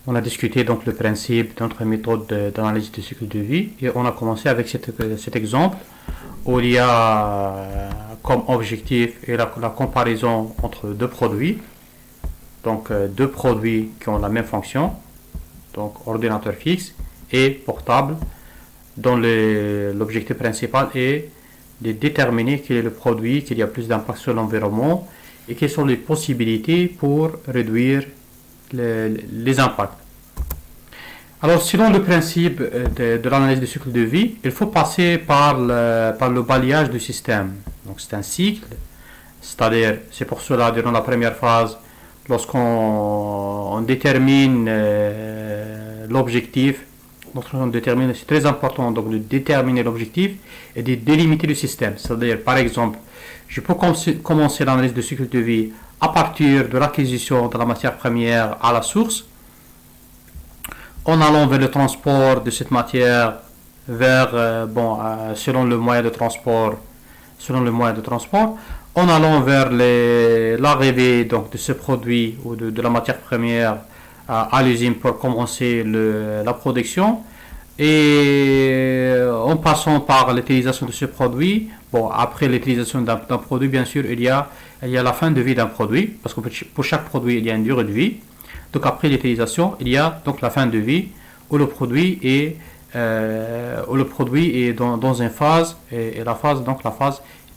On a discuté donc le principe de notre méthode d'analyse du cycle de vie et on a commencé avec cet exemple où il y a comme objectif et la comparaison entre deux produits, donc deux produits qui ont la même fonction, donc ordinateur fixe et portable, dont l'objectif principal est de déterminer quel est le produit qui a plus d'impact sur l'environnement et quelles sont les possibilités pour réduire les impacts. Alors, selon le principe de l'analyse du cycle de vie, il faut passer par le balayage du système. Donc, c'est un cycle, c'est-à-dire, c'est pour cela, durant la première phase, lorsqu'on détermine l'objectif, c'est très important donc de déterminer l'objectif et de délimiter le système. C'est-à-dire, par exemple, je peux commencer l'analyse du cycle de vie à partir de l'acquisition de la matière première à la source, en allant vers le transport de cette matière vers, selon le moyen de transport, en allant vers l'arrivée donc de ce produit ou de la matière première à l'usine pour commencer la production, et en passant par l'utilisation de ce produit. Après l'utilisation d'un produit, bien sûr, il y a la fin de vie d'un produit, parce que pour chaque produit, il y a une durée de vie. Donc après l'utilisation, il y a donc la fin de vie où le produit est dans une phase, et la phase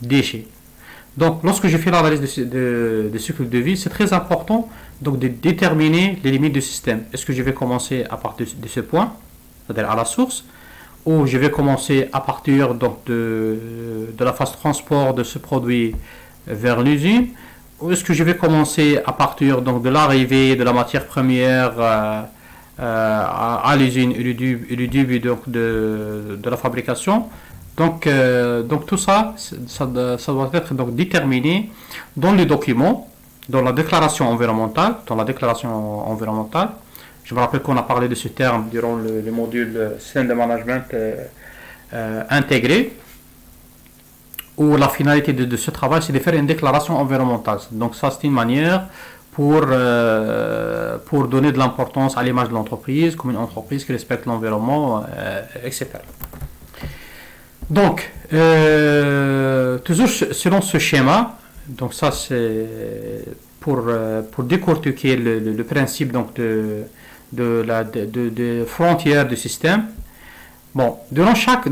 déchet. Donc lorsque je fais l'analyse de cycle de vie, c'est très important donc de déterminer les limites du système. Est-ce que je vais commencer à partir de ce point, c'est-à-dire à la source, ou je vais commencer à partir donc de la phase transport de ce produit vers l'usine, ou est-ce que je vais commencer à partir donc de l'arrivée de la matière première à l'usine et le début donc de la fabrication. Donc tout ça doit être donc déterminé dans les documents, dans la déclaration environnementale. Je me rappelle qu'on a parlé de ce terme durant le module système de management intégré, où la finalité de ce travail, c'est de faire une déclaration environnementale. Donc ça, c'est une manière pour donner de l'importance à l'image de l'entreprise, comme une entreprise qui respecte l'environnement, etc. Donc, toujours selon ce schéma, donc ça c'est pour décortiquer le principe donc de frontière du système. Durant chaque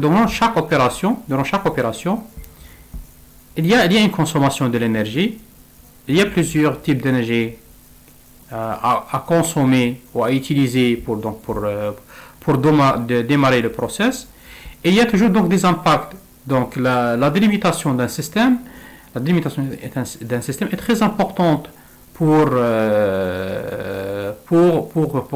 opération, il y a une consommation de l'énergie. Il y a plusieurs types d'énergie à consommer ou à utiliser pour démarrer le process. Et il y a toujours donc des impacts. Donc la délimitation d'un système, est très importante pour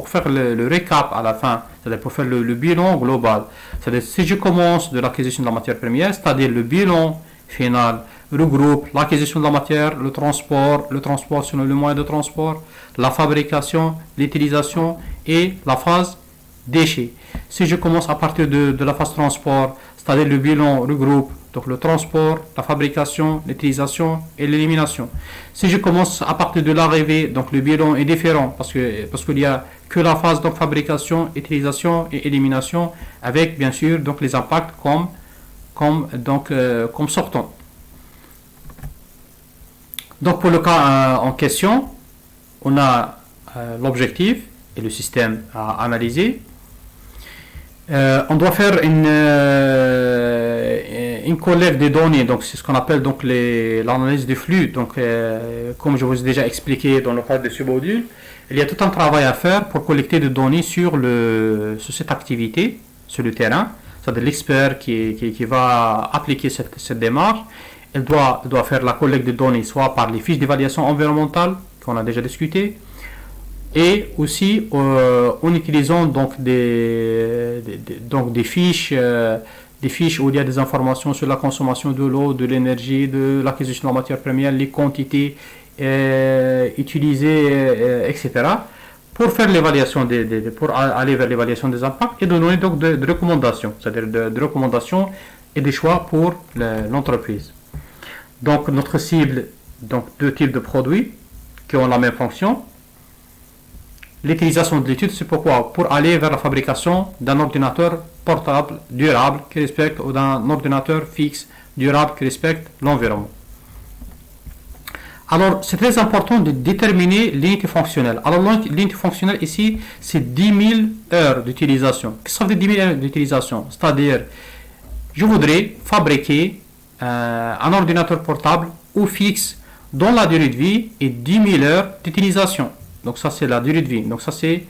faire le récap à la fin, c'est-à-dire pour faire le bilan global. C'est-à-dire si je commence de l'acquisition de la matière première, c'est-à-dire le bilan final regroupe l'acquisition de la matière, le transport selon le moyen de transport, la fabrication, l'utilisation et la phase déchets. Si je commence à partir de la phase transport, c'est-à-dire le bilan regroupe donc le transport, la fabrication, l'utilisation et l'élimination. Si je commence à partir de l'arrivée, donc le bilan est différent parce qu'il y a que la phase donc fabrication, utilisation et élimination, avec bien sûr donc les impacts comme sortant. Donc pour le cas en question, on a l'objectif et le système à analyser. On doit faire une collecte de données, donc c'est ce qu'on appelle donc l'analyse des flux. Donc comme je vous ai déjà expliqué dans le cadre de ce module, il y a tout un travail à faire pour collecter des données sur cette activité, sur le terrain. C'est-à-dire l'expert qui va appliquer cette démarche. Elle doit faire la collecte de données soit par les fiches d'évaluation environnementale qu'on a déjà discuté, et aussi en utilisant donc des fiches où il y a des informations sur la consommation de l'eau, de l'énergie, de l'acquisition de la matière première, les quantités utilisées, etc. pour faire l'évaluation pour aller vers l'évaluation des impacts et de donner donc de recommandations, c'est-à-dire de recommandations et des choix pour l'entreprise. Donc notre cible, donc deux types de produits qui ont la même fonction. L'utilisation de l'étude, c'est pourquoi? Pour aller vers la fabrication d'un ordinateur portable durable qui respecte, ou d'un ordinateur fixe durable qui respecte l'environnement. Alors, c'est très important de déterminer l'unité fonctionnelle. Alors, l'unité fonctionnelle ici, c'est 10 000 heures d'utilisation. Qu'est-ce que ça veut dire 10 000 heures d'utilisation? C'est-à-dire, je voudrais fabriquer un ordinateur portable ou fixe dont la durée de vie est 10 000 heures d'utilisation. Donc, ça, c'est la durée de vie. Donc, ça, c'est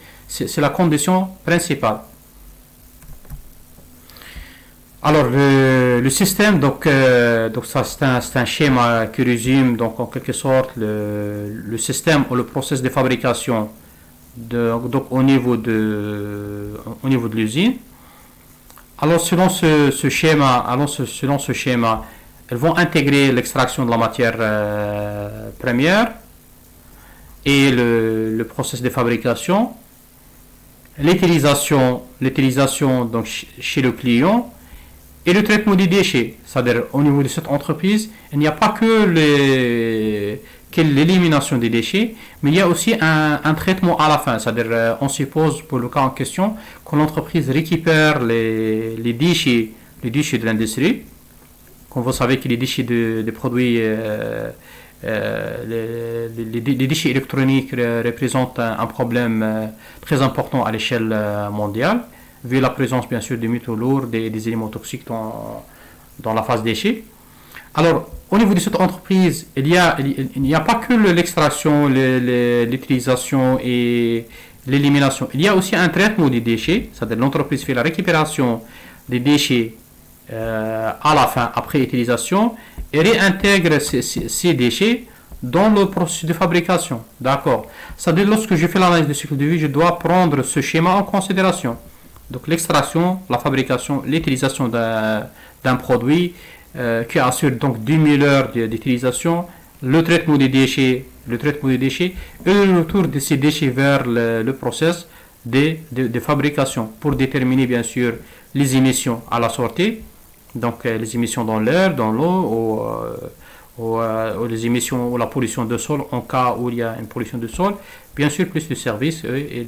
la condition principale. Alors le système, donc ça c'est un schéma qui résume donc en quelque sorte le système ou le process de fabrication donc au niveau de l'usine. Alors selon ce schéma, elles vont intégrer l'extraction de la matière première et le process de fabrication, l'utilisation donc chez le client, et le traitement des déchets. C'est-à-dire, au niveau de cette entreprise, il n'y a pas que l'élimination des déchets, mais il y a aussi un traitement à la fin. C'est-à-dire, on suppose, pour le cas en question, que l'entreprise récupère les déchets de l'industrie. Comme vous savez que les déchets des produits, les déchets électroniques représentent un problème très important à l'échelle mondiale, vu la présence bien sûr des métaux lourds, des éléments toxiques dans la phase déchets. Alors, au niveau de cette entreprise, il n'y a pas que l'extraction, l'utilisation et l'élimination. Il y a aussi un traitement des déchets, c'est-à-dire l'entreprise fait la récupération des déchets à la fin, après utilisation, et réintègre ces déchets dans le processus de fabrication. D'accord. C'est-à-dire, lorsque je fais l'analyse de cycle de vie, je dois prendre ce schéma en considération. Donc l'extraction, la fabrication, l'utilisation d'un produit qui assure donc 10 000 heures d'utilisation, le traitement des déchets et le retour de ces déchets vers le process de fabrication pour déterminer bien sûr les émissions à la sortie, donc les émissions dans l'air, dans l'eau, ou les émissions ou la pollution de sol en cas où il y a une pollution de sol, bien sûr plus de services et